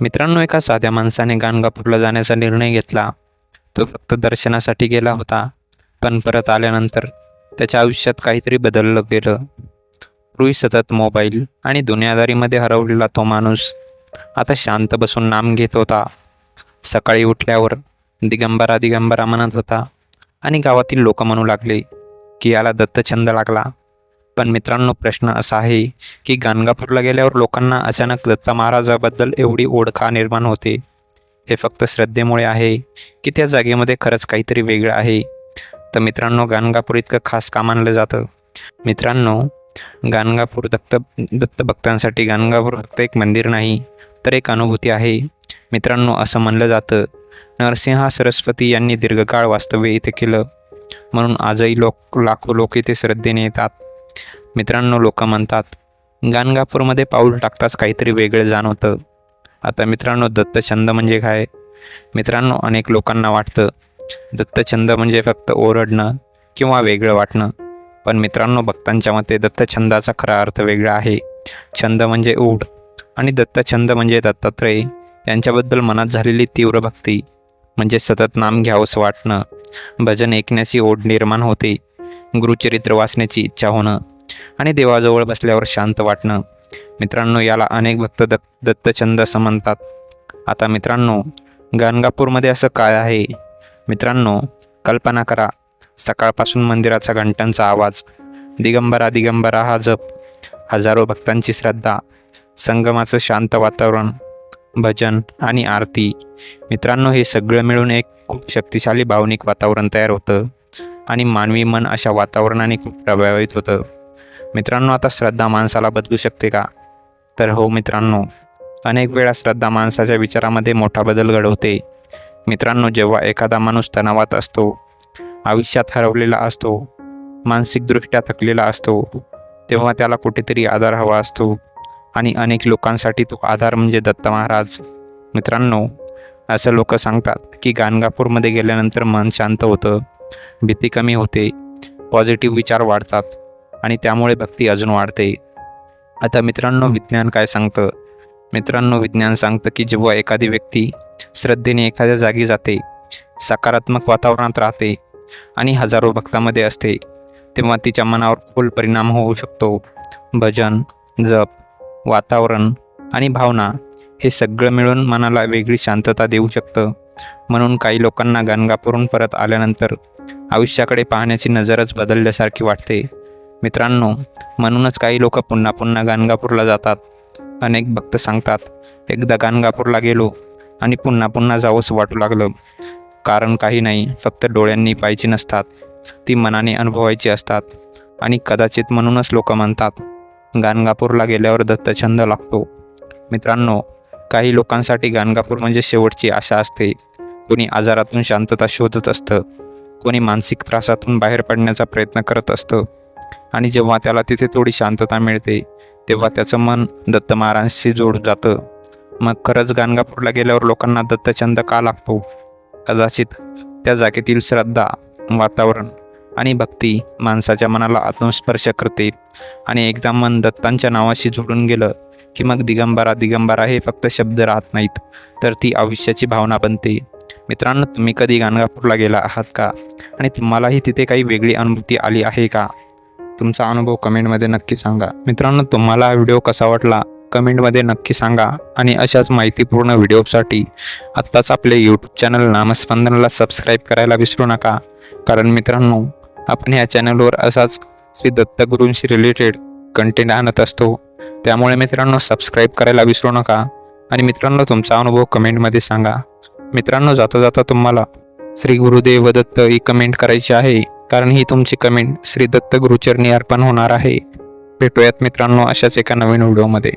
मित्रांनो, एका साध्या माणसाने गाणगापूरला जाण्याचा निर्णय घेतला. तो फक्त दर्शनासाठी गेला होता, पण परत आल्यानंतर त्याच्या आयुष्यात काहीतरी बदललं गेलं. पूर्वी सतत मोबाईल आणि दुनियादारीमध्ये हरवलेला तो माणूस आता शांत बसून नाम घेत होता. सकाळी उठल्यावर दिगंबरा दिगंबरा म्हणत होता आणि गावातील लोक म्हणू लागले की याला दत्तछंद लागला. पण मित्रांनो, प्रश्न असा आहे की गाणगापूरला गेल्यावर लोकांना अचानक दत्त महाराजाबद्दल एवढी ओढ का निर्माण होते? हे फक्त श्रद्धेमुळे आहे की त्या जागेमध्ये खरंच काहीतरी वेगळं आहे? तर मित्रांनो, गाणगापूर इतकं खास का मानलं जातं? मित्रांनो, गाणगापूर दत्त भक्तांसाठी गाणगापूर फक्त एक मंदिर नाही, तर एक अनुभूती आहे. मित्रांनो, असं म्हणलं जातं, नरसिंह सरस्वती यांनी दीर्घकाळ वास्तव्य इथे केलं, म्हणून आजही लाखो लोक इथे श्रद्धेने येतात. मित्रांनो, लोक म्हणतात गाणगापूरमध्ये पाऊल टाकताच काहीतरी वेगळं जाणवतं. आता मित्रांनो, दत्तछंद म्हणजे काय? मित्रांनो, अनेक लोकांना वाटतं दत्तछंद म्हणजे फक्त ओरडणं किंवा वेगळं वाटणं. पण मित्रांनो, भक्तांच्या मते दत्तछंदाचा खरा अर्थ वेगळा आहे. छंद म्हणजे ओढ आणि दत्तछंद म्हणजे दत्तात्रय यांच्याबद्दल मनात झालेली तीव्र भक्ती. म्हणजे सतत नाम घ्यावंसं वाटणं, भजन ऐकण्याची ओढ निर्माण होते, गुरुचरित्र वाचण्याची इच्छा होणं आणि देवाजवळ बसल्यावर शांत वाटणं. मित्रांनो, याला अनेक भक्त दत्तछंद असं म्हणतात. आता मित्रांनो, गाणगापूरमध्ये असं काय आहे? मित्रांनो, कल्पना करा, सकाळपासून मंदिराचा घंटांचा आवाज, दिगंबरा दिगंबरा हा जप, हजारो भक्तांची श्रद्धा, संगमाचं शांत वातावरण, भजन आणि आरती. मित्रांनो, हे सगळं मिळून एक खूप शक्तिशाली भावनिक वातावरण तयार होतं आणि मानवी मन अशा वातावरणाने खूप प्रभावित होतं. मित्रांनो, आता श्रद्धा माणसाला बदलू शकते का? तर हो मित्रांनो, अनेक वेळा श्रद्धा माणसाच्या विचारामध्ये मोठा बदल घडवते. मित्रांनो, जेव्हा एखादा माणूस तणावात असतो, आयुष्यात हरवलेला असतो, मानसिकदृष्ट्या थकलेला असतो, तेव्हा त्याला कुठेतरी आधार हवा असतो आणि अनेक लोकांसाठी तो आधार म्हणजे दत्त महाराज. मित्रांनो, असं लोक सांगतात की गाणगापूरमध्ये गेल्यानंतर मन शांत होतं, भीती कमी होते, पॉझिटिव्ह विचार वाढतात आणि त्यामुळे भक्ती अजून वाढते. आता मित्रांनो, विज्ञान काय सांगतं? मित्रांनो, विज्ञान सांगतं की जेव्हा एखादी व्यक्ती श्रद्धेने एखाद्या जागी जाते, सकारात्मक वातावरणात राहते आणि हजारो भक्तांमध्ये असते, तेव्हा तिच्या मनावर खोल परिणाम होऊ शकतो. भजन, जप, वातावरण आणि भावना हे सगळं मिळून मनाला वेगळी शांतता देऊ शकतं. म्हणून काही लोकांना गाणगापूरहून परत आल्यानंतर आयुष्याकडे पाहण्याची नजरच बदलल्यासारखी वाटते. मित्रांनो, म्हणूनच काही लोक पुन्हा पुन्हा गाणगापूरला जातात. अनेक भक्त सांगतात, एकदा गाणगापूरला गेलो आणि पुन्हा पुन्हा जावंसं वाटू लागलं. कारण काही नाही, फक्त डोळ्यांनी पाहायची नसतात, ती मनाने अनुभवायची असतात. आणि कदाचित म्हणूनच लोक म्हणतात गाणगापूरला गेल्यावर दत्तछंद लागतो. मित्रांनो, काही लोकांसाठी गाणगापूर म्हणजे शेवटची आशा असते. कोणी आजारातून शांतता शोधत असतं, कोणी मानसिक त्रासातून बाहेर पडण्याचा प्रयत्न करत असतं आणि जेव्हा त्याला तिथे थोडी शांतता मिळते, तेव्हा त्याचं मन दत्त महाराजांशी जोडून जातं. मग खरंच गाणगापूरला गेल्यावर लोकांना दत्तछंद का लागतो? कदाचित त्या जागेतील श्रद्धा, वातावरण आणि भक्ती माणसाच्या मनाला आत्मस्पर्श करते आणि एकदा मन दत्तांच्या नावाशी जोडून गेलं की मग दिगंबरा दिगंबरा हे फक्त शब्द राहत नाहीत, तर ती आयुष्याची भावना बनते. मित्रांनो, तुम्ही कधी गाणगापूरला गेला आहात का? आणि तुम्हालाही तिथे काही वेगळी अनुभूती आली आहे का? तुमचा अनुभव कमेंटमध्ये नक्की सांगा. मित्रांनो, तुम्हाला हा व्हिडिओ कसा वाटला कमेंटमध्ये नक्की सांगा आणि अशाच माहितीपूर्ण व्हिडिओसाठी आत्ताच आपले यूट्यूब चॅनल नामस्पंदनला सबस्क्राईब करायला विसरू नका. कारण मित्रांनो, आपण ह्या चॅनलवर असाच श्री दत्तगुरूंशी रिलेटेड कंटेंट आणत असतो. त्यामुळे मित्रांनो, सबस्क्राईब करायला विसरू नका आणि मित्रांनो, तुमचा अनुभव कमेंटमध्ये सांगा. मित्रांनो, जाता जाता तुम्हाला श्री गुरुदेव दत्त ही कमेंट करायची आहे, कारण ही तुमची कमेंट श्री दत्त गुरुचरणी अर्पण होणार आहे. भेटूयात मित्रांनो अशाच एका नवीन व्हिडिओमध्ये.